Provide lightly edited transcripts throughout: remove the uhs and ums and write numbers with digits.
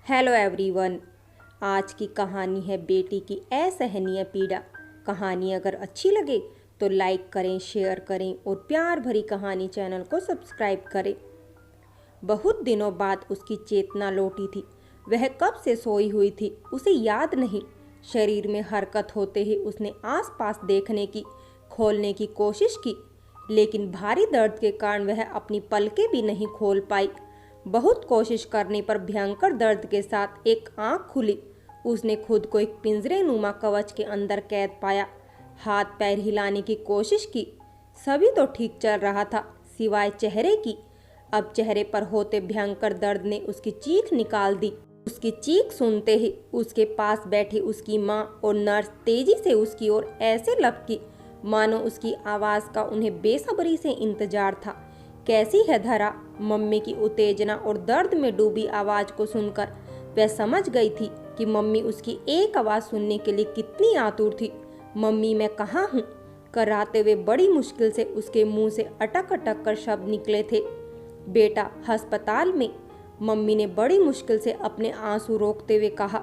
Hello everyone. आज की कहानी है बेटी की असहनीय पीड़ा। कहानी अगर अच्छी लगे तो लाइक करें, शेयर करें और प्यार भरी कहानी चैनल को सब्सक्राइब करें। बहुत दिनों बाद उसकी चेतना लौटी थी। वह कब से सोई हुई थी उसे याद नहीं। शरीर में हरकत होते ही उसने आसपास देखने की, खोलने की कोशिश की, लेकिन भारी दर्द के कारण वह अपनी पलकें भी नहीं खोल पाई। बहुत कोशिश करने पर भयंकर दर्द के साथ एक आंख खुली। उसने खुद को एक पिंजरे नुमा कवच के अंदर कैद पाया। हाथ पैर हिलाने की कोशिश की, सभी तो ठीक चल रहा था सिवाय चेहरे की। अब चेहरे पर होते भयंकर दर्द ने उसकी चीख निकाल दी। उसकी चीख सुनते ही उसके पास बैठी उसकी माँ और नर्स तेजी से उसकी ओर ऐसे लपकी मानो उसकी आवाज़ का उन्हें बेसब्री से इंतजार था। कैसी है धरा? मम्मी की उत्तेजना और दर्द में डूबी आवाज़ को सुनकर वह समझ गई थी कि मम्मी उसकी एक आवाज़ सुनने के लिए कितनी आतुर थी। मम्मी मैं कहाँ हूँ कराते हुए बड़ी मुश्किल से उसके मुंह से अटक अटक कर शब्द निकले थे। बेटा अस्पताल में। मम्मी ने बड़ी मुश्किल से अपने आंसू रोकते हुए कहा।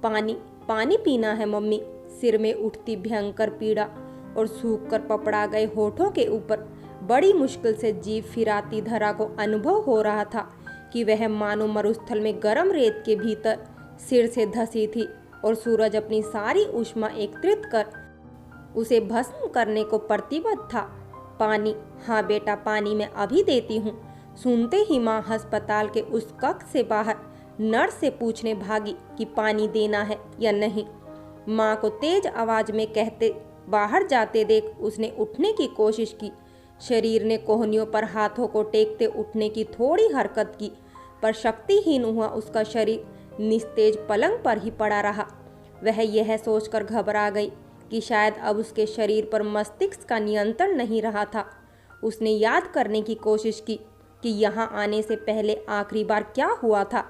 पानी पानी पीना है मम्मी। सिर में उठती भयंकर पीड़ा और सूख कर पपड़ा गए होठों के ऊपर बड़ी मुश्किल से जीभ फिराती धरा को अनुभव हो रहा था कि वह मानो मरुस्थल में गर्म रेत के भीतर सिर से धसी थी और सूरज अपनी सारी ऊष्मा एकत्रित कर उसे भस्म करने को प्रतिबद्ध था। पानी? हाँ बेटा, पानी मैं अभी देती हूँ। सुनते ही माँ अस्पताल के उस कक्ष से बाहर नर्स से पूछने भागी कि पानी देना है या नहीं। माँ को तेज आवाज में कहते बाहर जाते देख उसने उठने की कोशिश की। शरीर ने कोहनियों पर हाथों को टेकते उठने की थोड़ी हरकत की, पर शक्तिहीन हुआ उसका शरीर निस्तेज पलंग पर ही पड़ा रहा। वह यह सोचकर घबरा गई कि शायद अब उसके शरीर पर मस्तिष्क का नियंत्रण नहीं रहा था। उसने याद करने की कोशिश की कि यहाँ आने से पहले आखिरी बार क्या हुआ था।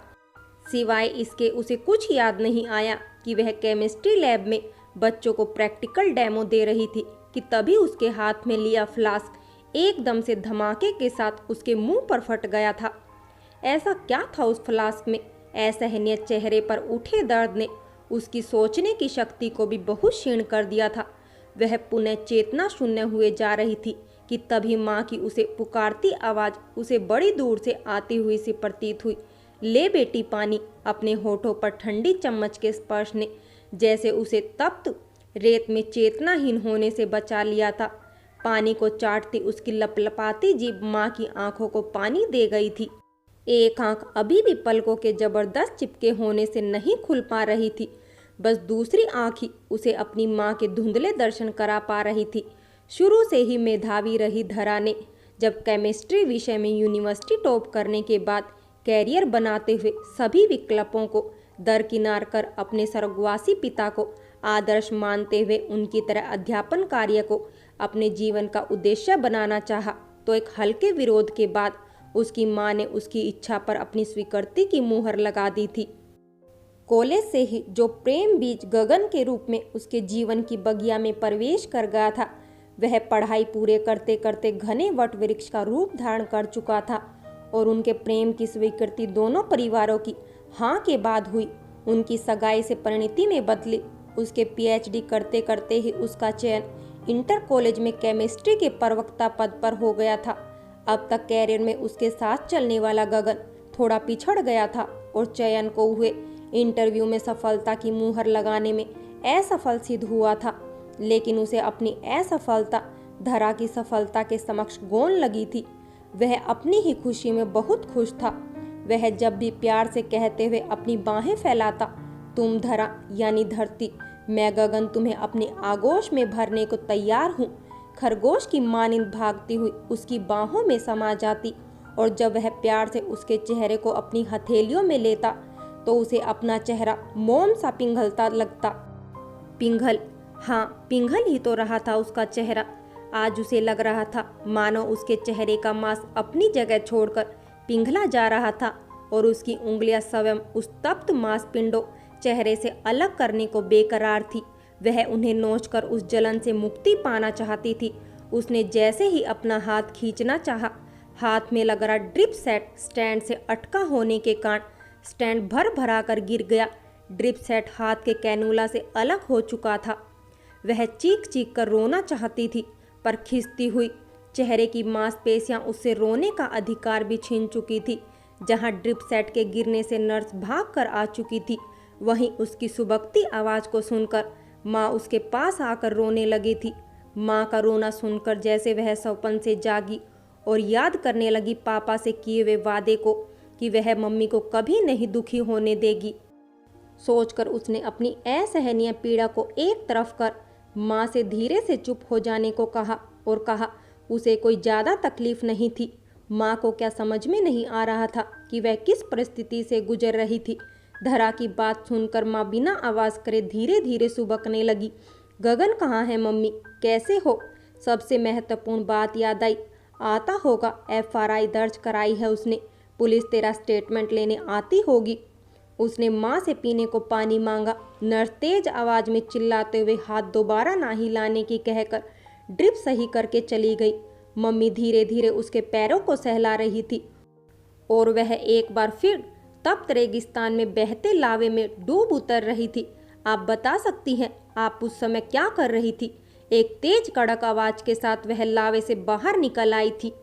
सिवाय इसके उसे कुछ याद नहीं आया कि वह केमिस्ट्री लैब में बच्चों को प्रैक्टिकल डेमो दे रही थी कि तभी उसके हाथ में लिया फ्लास्क एकदम से धमाके के साथ उसके मुंह पर फट गया था। ऐसा क्या था उस फ्लास्क में? असहनीय चेहरे पर उठे दर्द ने उसकी सोचने की शक्ति को भी बहुत क्षीण कर दिया था। वह पुनः चेतना शून्य हुए जा रही थी कि तभी माँ की उसे पुकारती आवाज़ उसे बड़ी दूर से आती हुई सी प्रतीत हुई। ले बेटी पानी। अपने होठों पर ठंडी चम्मच के स्पर्श ने जैसे उसे तप्त रेत में चेतनाहीन होने से बचा लिया था। पानी को चाटती उसकी लपलपाती जीभ माँ की आंखों को पानी दे गई थी। एक आंख अभी भी पलकों के जबरदस्त चिपके होने से नहीं खुल पा रही थी। बस दूसरी आंख ही उसे अपनी माँ के धुंधले दर्शन करा पा रही थी। शुरू से ही मेधावी रही धरा ने जब केमिस्ट्री विषय में यूनिवर्सिटी टॉप करने के बाद कैरियर बनाते हुए सभी विकल्पों को दरकिनार कर अपने स्वर्गवासी पिता को आदर्श मानते हुए उनकी तरह अध्यापन कार्य को अपने जीवन का उद्देश्य बनाना चाहा, तो एक हल्के विरोध के बाद उसकी माँ ने उसकी इच्छा पर अपनी स्वीकृति की मुहर लगा दी थी। कॉलेज से ही जो प्रेम बीज गगन के रूप में उसके जीवन की बगिया में प्रवेश कर गया था, वह पढ़ाई पूरे करते करते घने वट वृक्ष का रूप धारण कर चुका था और उनके प्रेम की स्वीकृति दोनों परिवारों की हाँ के बाद हुई। उनकी सगाई से परिणति में बदली। उसके पीएचडी करते करते ही उसका चयन इंटर कॉलेज में केमिस्ट्री के प्रवक्ता पद पर हो गया था। अब तक कैरियर में उसके साथ चलने वाला गगन थोड़ा पिछड़ गया था और चयन को हुए इंटरव्यू में सफलता की मुहर लगाने में असफल सिद्ध हुआ था। लेकिन उसे अपनी असफलता धरा की सफलता के समक्ष गौण लगी थी। वह अपनी ही खुशी में बहुत खुश था। वह जब भी प्यार से कहते हुए अपनी बाहें फैलाता, तुम धरा यानी धरती, मैं गगन तुम्हें अपने आगोश में भरने को तैयार हूँ, खरगोश की मानिंद भागती हुई उसकी बाहों में समा जाती। और जब वह प्यार से उसके चेहरे को अपनी हथेलियों में लेता तो उसे अपना चेहरा मोम सा पिघलता लगता। पिघल? हाँ, पिघल ही तो रहा था उसका चेहरा। आज उसे लग रहा था मानो उसके चेहरे का मांस अपनी जगह छोड़कर पिघला जा रहा था और उसकी उंगलियां स्वयं उस तप्त मांसपिंडों चेहरे से अलग करने को बेकरार थी। वह उन्हें नोचकर उस जलन से मुक्ति पाना चाहती थी। उसने जैसे ही अपना हाथ खींचना चाहा, हाथ में लग रहा ड्रिप सेट स्टैंड से अटका होने के कारण स्टैंड भर भरा कर गिर गया। ड्रिप सेट हाथ के कैनुला से अलग हो चुका था। वह चीख चीख कर रोना चाहती थी, पर खिंचती हुई चेहरे की मांसपेशियां उससे रोने का अधिकार भी छीन चुकी थी। जहां ड्रिप सेट के गिरने से नर्स भाग कर आ चुकी थी, वहीं उसकी सुबकती आवाज़ को सुनकर माँ उसके पास आकर रोने लगी थी। माँ का रोना सुनकर जैसे वह सपन से जागी और याद करने लगी पापा से किए हुए वादे को कि वह मम्मी को कभी नहीं दुखी होने देगी। सोचकर उसने अपनी असहनीय पीड़ा को एक तरफ कर माँ से धीरे से चुप हो जाने को कहा और कहा उसे कोई ज़्यादा तकलीफ नहीं थी। माँ को क्या समझ में नहीं आ रहा था कि वह किस परिस्थिति से गुजर रही थी। धरा की बात सुनकर माँ बिना आवाज़ करे धीरे धीरे सुबकने लगी। गगन कहाँ है मम्मी, कैसे हो? सबसे महत्वपूर्ण बात याद आई। आता होगा, FRI दर्ज कराई है उसने। पुलिस तेरा स्टेटमेंट लेने आती होगी। उसने माँ से पीने को पानी मांगा। नर्स तेज आवाज़ में चिल्लाते हुए हाथ दोबारा ना ही लाने की कहकर ड्रिप सही करके चली गई। मम्मी धीरे धीरे उसके पैरों को सहला रही थी और वह एक बार फिर तप्त रेगिस्तान में बहते लावे में डूब उतर रही थी। आप बता सकती हैं आप उस समय क्या कर रही थी? एक तेज कड़क आवाज़ के साथ वह लावे से बाहर निकल आई थी।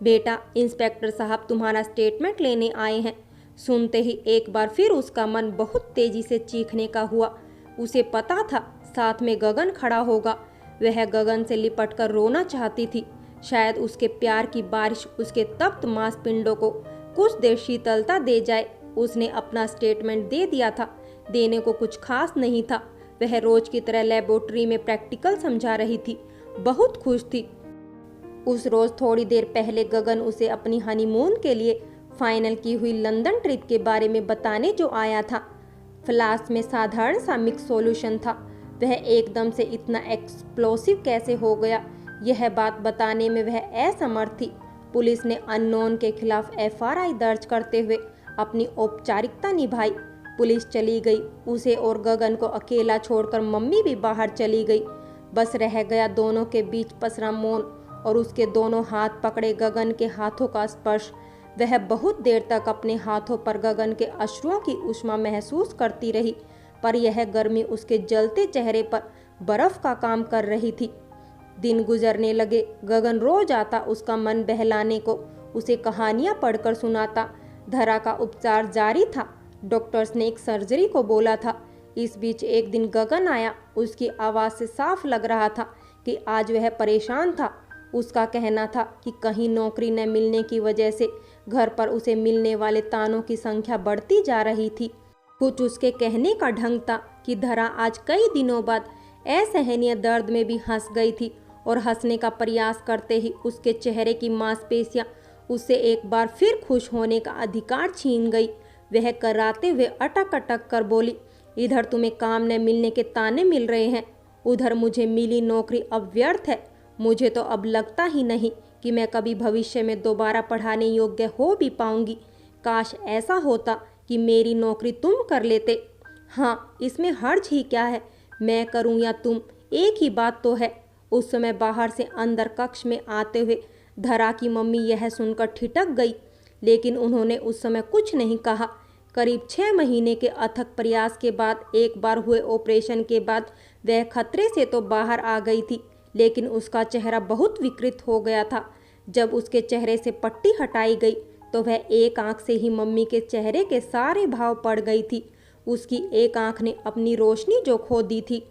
बेटा, इंस्पेक्टर साहब तुम्हारा स्टेटमेंट लेने आए हैं। सुनते ही एक बार फिर उसका मन बहुत तेजी से चीखने का हुआ। उसे पता था साथ में गगन खड़ा होगा। वह गगन से लिपटकर रोना चाहती थी। शायद उसके प्यार की बारिश उसके तप्त मांसपिंडों को कुछ देर शीतलता दे जाए। उसने अपना स्टेटमेंट दे दिया था। देने को कुछ खास नहीं था। वह रोज की तरह लेबोरेटरी में प्रैक्टिकल समझा रही थी। बहुत खुश थी। उस रोज थोड़ी देर पहले गगन उसे अपनी हनीमून के लिए फाइनल की हुई लंदन ट्रिप के बारे में बताने जो आया था। फ्लास्क में साधारण सा मिक्स सॉल्यूशन था। वह एकदम से इतना एक्सप्लोसिव कैसे हो गया, यह बात बताने में वह असमर्थ थी। पुलिस ने अननोन के खिलाफ FRI दर्ज करते हुए अपनी औपचारिकता निभाई। पुलिस चली गई। उसे और गगन को अकेला छोड़कर मम्मी भी बाहर चली गई। बस रह गया दोनों के बीच पसरा मौन और उसके दोनों हाथ पकड़े गगन के हाथों का स्पर्श। वह बहुत देर तक अपने हाथों पर गगन के अश्रुओं की उष्मा महसूस करती रही, पर यह गर्मी उसके जलते चेहरे पर बर्फ का काम कर रही थी। दिन गुजरने लगे। गगन रोज आता उसका मन बहलाने को, उसे कहानियाँ पढ़कर सुनाता। धरा का उपचार जारी था। डॉक्टर्स ने एक सर्जरी को बोला था। इस बीच एक दिन गगन आया। उसकी आवाज़ से साफ लग रहा था कि आज वह परेशान था। उसका कहना था कि कहीं नौकरी न मिलने की वजह से घर पर उसे मिलने वाले तानों की संख्या बढ़ती जा रही थी। कुछ उसके कहने का ढंग था कि धरा आज कई दिनों बाद असहनीय दर्द में भी हंस गई थी और हंसने का प्रयास करते ही उसके चेहरे की मांसपेशियां उससे एक बार फिर खुश होने का अधिकार छीन गई। वह कराते हुए अटक अटक कर बोली, इधर तुम्हें काम न मिलने के ताने मिल रहे हैं, उधर मुझे मिली नौकरी अब व्यर्थ है। मुझे तो अब लगता ही नहीं कि मैं कभी भविष्य में दोबारा पढ़ाने योग्य हो भी पाऊंगी। काश ऐसा होता कि मेरी नौकरी तुम कर लेते। हाँ, इसमें हर्ज ही क्या है, मैं करूं या तुम, एक ही बात तो है। उस समय बाहर से अंदर कक्ष में आते हुए धरा की मम्मी यह सुनकर ठिठक गई, लेकिन उन्होंने उस समय कुछ नहीं कहा। करीब 6 महीने के अथक प्रयास के बाद, एक बार हुए ऑपरेशन के बाद वह खतरे से तो बाहर आ गई थी, लेकिन उसका चेहरा बहुत विकृत हो गया था। जब उसके चेहरे से पट्टी हटाई गई तो वह एक आंख से ही मम्मी के चेहरे के सारे भाव पड़ गई थी। उसकी एक आंख ने अपनी रोशनी जो खो दी थी।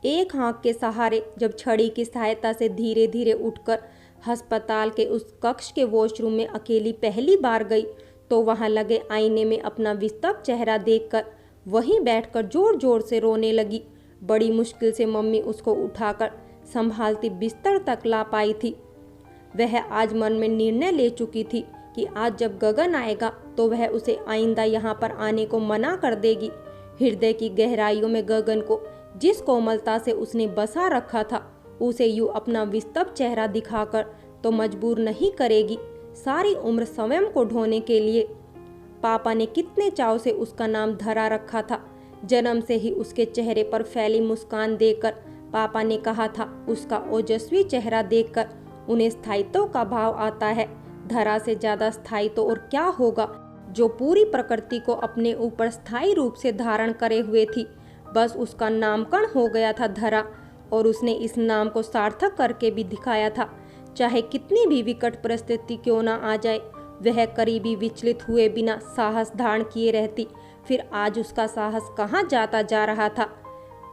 एक आंख के सहारे जब छड़ी की सहायता से धीरे धीरे उठकर अस्पताल के उस कक्ष के वॉशरूम में अकेली पहली बार गई, तो वहां लगे आईने में अपना विस्तृत चेहरा देखकर वहीं बैठकर जोर जोर से रोने लगी। बड़ी मुश्किल से मम्मी उसको उठाकर संभालती बिस्तर तक ला पाई थी। वह आज मन में निर्णय ले चुकी थी कि आज जब गगन आएगा तो वह उसे आइंदा यहाँ पर आने को मना कर देगी। हृदय की गहराइयों में गगन को जिस कोमलता से उसने बसा रखा था, उसे यूं अपना विस्तृत चेहरा दिखाकर तो मजबूर नहीं करेगी सारी उम्र स्वयं को ढोने के लिए। पापा ने कितने चाव से उसका नाम धरा रखा था। जन्म से ही उसके चेहरे पर फैली मुस्कान देखकर पापा ने कहा था, उसका ओजस्वी चेहरा देखकर उन्हें स्थायित्व का भाव आता है। धरा से ज्यादा स्थायी तो और क्या होगा, जो पूरी प्रकृति को अपने ऊपर स्थायी रूप से धारण करे हुए थी। बस उसका नामकरण हो गया था धरा, और उसने इस नाम को सार्थक करके भी दिखाया था। चाहे कितनी भी विकट परिस्थिति क्यों ना आ जाए, वह करीबी विचलित हुए बिना साहस धारण किए रहती। फिर आज उसका साहस कहाँ जाता जा रहा था।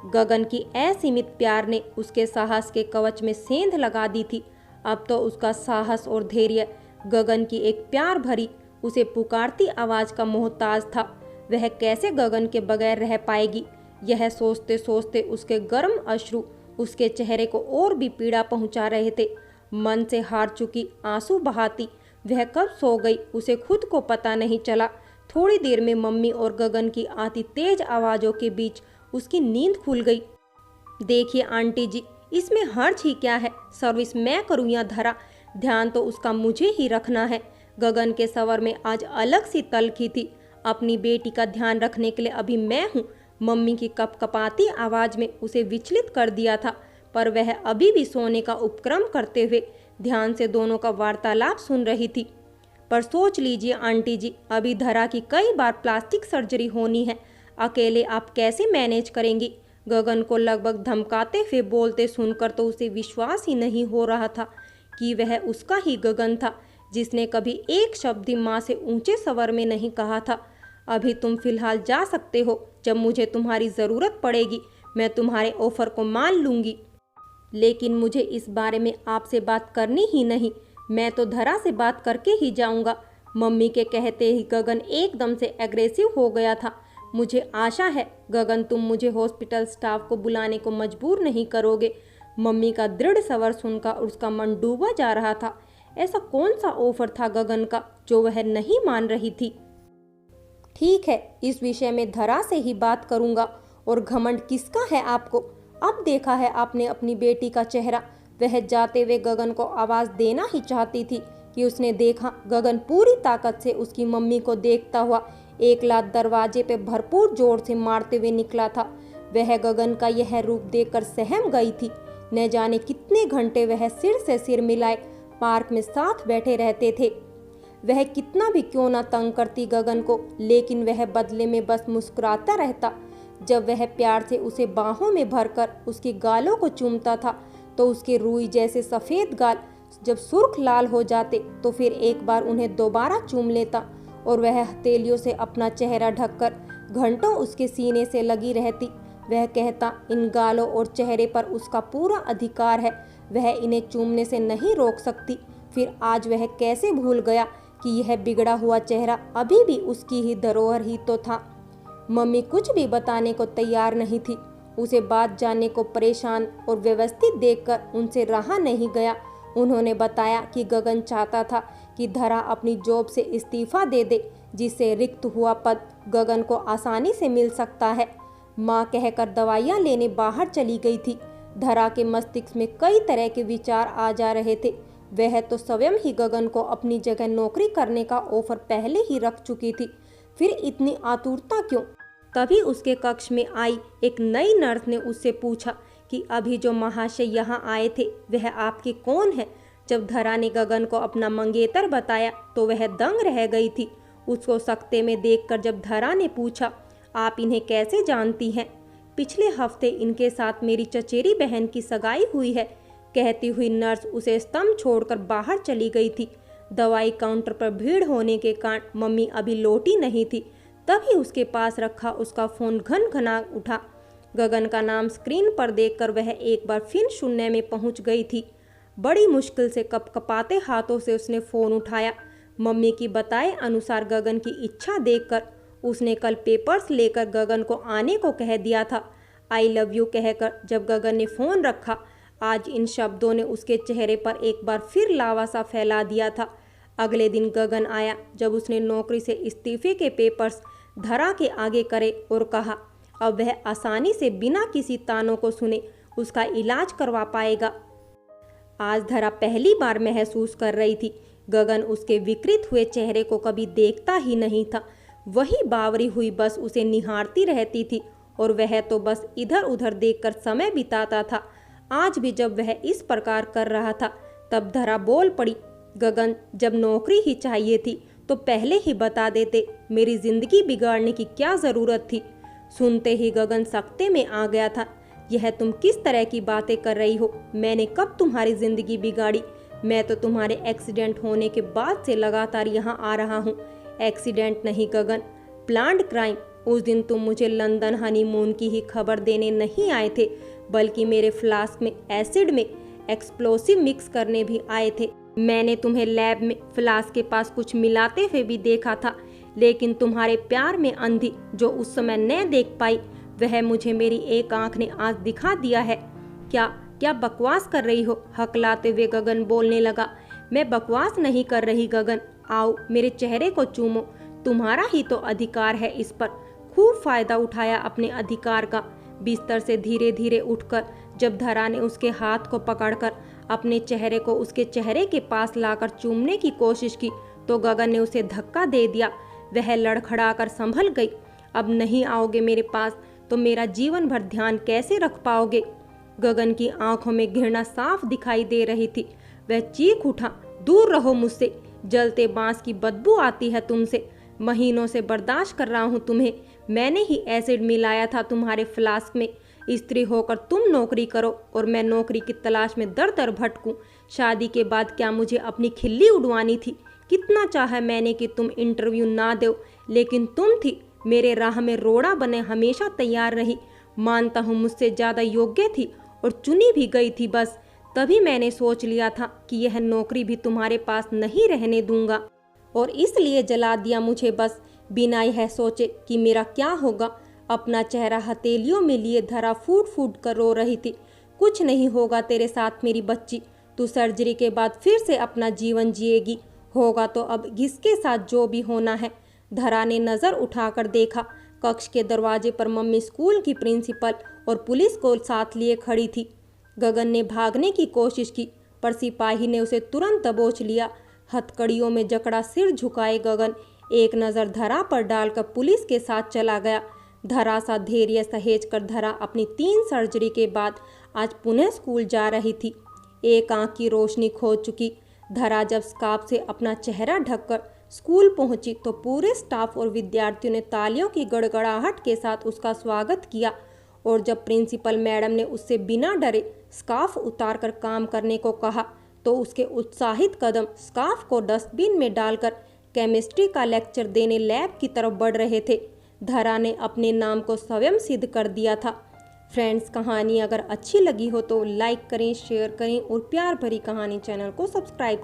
गगन की असीमित प्यार ने उसके साहस के कवच में सेंध लगा दी थी। अब तो उसका साहस और धैर्य गगन की एक प्यार भरी, उसे पुकारती आवाज का मोहताज था। वह कैसे गगन के बगैर रह पाएगी, यह सोचते सोचते उसके गर्म अश्रु उसके चेहरे को और भी पीड़ा पहुंचा रहे थे। मन से हार चुकी, आंसू बहाती वह कब सो गई, उसे खुद को पता नहीं चला। थोड़ी देर में मम्मी और गगन की आती तेज आवाज़ों के बीच उसकी नींद खुल गई। देखिए आंटी जी, इसमें हर्ज ही क्या है, सर्विस मैं करूँ या धरा, ध्यान तो उसका मुझे ही रखना है। गगन के सवर में आज अलग सी तलखी थी। अपनी बेटी का ध्यान रखने के लिए अभी मैं हूँ। मम्मी की कपकपाती आवाज़ में उसे विचलित कर दिया था, पर वह अभी भी सोने का उपक्रम करते हुए ध्यान से दोनों का वार्तालाप सुन रही थी। पर सोच लीजिए आंटी जी, अभी धरा की कई बार प्लास्टिक सर्जरी होनी है, अकेले आप कैसे मैनेज करेंगी। गगन को लगभग धमकाते हुए बोलते सुनकर तो उसे विश्वास ही नहीं हो रहा था कि वह उसका ही गगन था, जिसने कभी एक शब्द भी माँ से ऊंचे स्वर में नहीं कहा था। अभी तुम फिलहाल जा सकते हो, जब मुझे तुम्हारी ज़रूरत पड़ेगी मैं तुम्हारे ऑफर को मान लूँगी। लेकिन मुझे इस बारे में आपसे बात करनी ही नहीं, मैं तो धरा से बात करके ही जाऊंगा। मम्मी के कहते ही गगन एकदम से एग्रेसिव हो गया था। मुझे आशा है गगन तुम मुझे हॉस्पिटल स्टाफ को बुलाने को मजबूर नहीं करोगे। मम्मी का दृढ़ स्वर सुनकर उसका मन डूबा जा रहा था। ऐसा कौन सा ऑफर था गगन का जो वह नहीं मान रही थी। ठीक है, इस विषय में धरा से ही बात करूंगा। और घमंड किसका है आपको? अब देखा है आपने अपनी बेटी का चेहरा। वह जाते हुए गगन को आवाज देना ही चाहती थी कि उसने देखा गगन पूरी ताकत से उसकी मम्मी को देखता हुआ एक लात दरवाजे पे भरपूर जोर से मारते हुए निकला था। वह गगन का यह रूप देखकर सहम गई थी। न जाने कितने घंटे वह सिर से सिर मिलाए पार्क में साथ बैठे रहते थे। वह कितना भी क्यों ना तंग करती गगन को, लेकिन वह बदले में बस मुस्कुराता रहता। जब वह प्यार से उसे बाहों में भरकर उसकी गालों को चूमता था तो उसके रूई जैसे सफ़ेद गाल जब सुर्ख लाल हो जाते तो फिर एक बार उन्हें दोबारा चूम लेता और वह हथेलियों से अपना चेहरा ढककर घंटों उसके सीने से लगी रहती। वह कहता, इन गालों और चेहरे पर उसका पूरा अधिकार है, वह इन्हें चूमने से नहीं रोक सकती। फिर आज वह कैसे भूल गया कि यह बिगड़ा हुआ चेहरा अभी भी उसकी ही धरोहर ही तो था। मम्मी कुछ भी बताने को तैयार नहीं थी। उसे बात जानने को परेशान और व्यवस्थित देखकर उनसे रहा नहीं गया। उन्होंने बताया कि गगन चाहता था कि धरा अपनी जॉब से इस्तीफा दे दे, जिससे रिक्त हुआ पद गगन को आसानी से मिल सकता है। माँ कहकर दवाइयाँ लेने बाहर चली गई थी। धरा के मस्तिष्क में कई तरह के विचार आ जा रहे थे। वह तो स्वयं ही गगन को अपनी जगह नौकरी करने का ऑफर पहले ही रख चुकी थी, फिर इतनी आतुरता क्यों? तभी उसके कक्ष में आई एक नई नर्स ने उससे पूछा कि अभी जो महाशय यहाँ आए थे वह आपके कौन है। जब धरा ने गगन को अपना मंगेतर बताया तो वह दंग रह गई थी। उसको सकते में देखकर जब धरा ने पूछा, आप इन्हें कैसे जानती हैं? पिछले हफ्ते इनके साथ मेरी चचेरी बहन की सगाई हुई है, कहती हुई नर्स उसे स्तंभ छोड़कर बाहर चली गई थी। दवाई काउंटर पर भीड़ होने के कारण मम्मी अभी लौटी नहीं थी। तभी उसके पास रखा उसका फोन घनघना उठा। गगन का नाम स्क्रीन पर देखकर वह एक बार फिर शून्य में पहुंच गई थी। बड़ी मुश्किल से कपकपाते हाथों से उसने फ़ोन उठाया। मम्मी की बताए अनुसार गगन की इच्छा देखकर उसने कल पेपर्स लेकर गगन को आने को कह दिया था। आई लव यू कहकर जब गगन ने फ़ोन रखा, आज इन शब्दों ने उसके चेहरे पर एक बार फिर लावा सा फैला दिया था। अगले दिन गगन आया जब उसने नौकरी से इस्तीफे के पेपर्स धरा के आगे करे और कहा अब वह आसानी से बिना किसी तानों को सुने उसका इलाज करवा पाएगा। आज धरा पहली बार महसूस कर रही थी गगन उसके विकृत हुए चेहरे को कभी देखता ही नहीं था। वही बावरी हुई बस उसे निहारती रहती थी और वह तो बस इधर उधर देखकर समय बिताता था। आज भी जब वह इस प्रकार कर रहा था तब धरा बोल पड़ी, गगन जब नौकरी ही चाहिए थी तो पहले ही बता देते, मेरी जिंदगी बिगाड़ने की क्या जरूरत थी। सुनते ही गगन सख्ते में आ गया था। यह तुम किस तरह की बातें कर रही हो? मैंने कब तुम्हारी जिंदगी बिगाड़ी? मैं तो तुम्हारे एक्सीडेंट होने के बाद से लगातार यहाँ आ रहा हूँ। एक्सीडेंट नहीं गगन, प्लान्ड क्राइम। उस दिन तुम मुझे लंदन हनीमून की ही खबर देने नहीं आए थे, बल्कि मेरे फ्लास्क में एसिड में एक्सप्लोसिव मिक्स करने भी आए थे। मैंने तुम्हें लैब में फ्लास्क के पास कुछ मिलाते हुए भी देखा था, लेकिन तुम्हारे प्यार में अंधी जो उस समय न देख पाई, वह मुझे मेरी एक आंख ने आज दिखा दिया है। क्या क्या बकवास कर रही हो? हकलाते हुए गगन बोलने लगा। मैं बकवास नहीं कर रही गगन, आओ मेरे चेहरे को चूमो, तुम्हारा ही तो अधिकार है इस पर। खूब फायदा उठाया अपने अधिकार का। बिस्तर से धीरे धीरे उठकर जब धरा ने उसके हाथ को पकड़कर अपने चेहरे को उसके चेहरे के पास लाकर चूमने की कोशिश की, तो गगन ने उसे धक्का दे दिया। वह लड़खड़ाकर संभल गई। अब नहीं आओगे मेरे पास तो मेरा जीवन भर ध्यान कैसे रख पाओगे? गगन की आंखों में घृणा साफ दिखाई दे रही थी। वह चीख उठा, दूर रहो मुझसे, जलते बांस की बदबू आती है तुमसे। महीनों से बर्दाश्त कर रहा हूँ तुम्हें। मैंने ही एसिड मिलाया था तुम्हारे फ्लास्क में। स्त्री होकर तुम नौकरी करो और मैं नौकरी की तलाश में दर दर भटकूं। शादी के बाद क्या मुझे अपनी खिल्ली उड़वानी थी? कितना चाहा मैंने कि तुम इंटरव्यू ना दो, लेकिन तुम थी मेरे राह में रोड़ा बने हमेशा तैयार रही। मानता हूँ मुझसे ज़्यादा योग्य थी और चुनी भी गई थी। बस तभी मैंने सोच लिया था कि यह नौकरी भी तुम्हारे पास नहीं रहने दूंगा, और इसलिए जला दिया मुझे, बस बिना यह सोचे कि मेरा क्या होगा। अपना चेहरा हथेलियों में लिए धरा फूट फूट कर रो रही थी। कुछ नहीं होगा तेरे साथ मेरी बच्ची, तू सर्जरी के बाद फिर से अपना जीवन जिएगी। होगा तो अब किसके साथ जो भी होना है। धरा ने नज़र उठाकर देखा। कक्ष के दरवाजे पर मम्मी, स्कूल की प्रिंसिपल और पुलिस को साथ लिए खड़ी थी। गगन ने भागने की कोशिश की, पर सिपाही ने उसे तुरंत दबोच लिया। हथकड़ियों में जकड़ा सिर झुकाए गगन एक नज़र धरा पर डालकर पुलिस के साथ चला गया। धरा सा धैर्य सहेज कर धरा अपनी 3 सर्जरी के बाद आज पुनः स्कूल जा रही थी। एक आंख की रोशनी खो चुकी। धरा जब स्कार्फ से अपना चेहरा ढककर स्कूल पहुंची तो पूरे स्टाफ और विद्यार्थियों ने तालियों की गड़गड़ाहट के साथ उसका स्वागत किया। और जब प्रिंसिपल मैडम ने उससे बिना डरे स्कार्फ उतार कर काम करने को कहा, तो उसके उत्साहित कदम स्कार्फ को डस्टबिन में डालकर केमिस्ट्री का लेक्चर देने लैब की तरफ बढ़ रहे थे। धरा ने अपने नाम को स्वयं सिद्ध कर दिया था। फ्रेंड्स, कहानी अगर अच्छी लगी हो तो लाइक करें, शेयर करें और प्यार भरी कहानी चैनल को सब्सक्राइब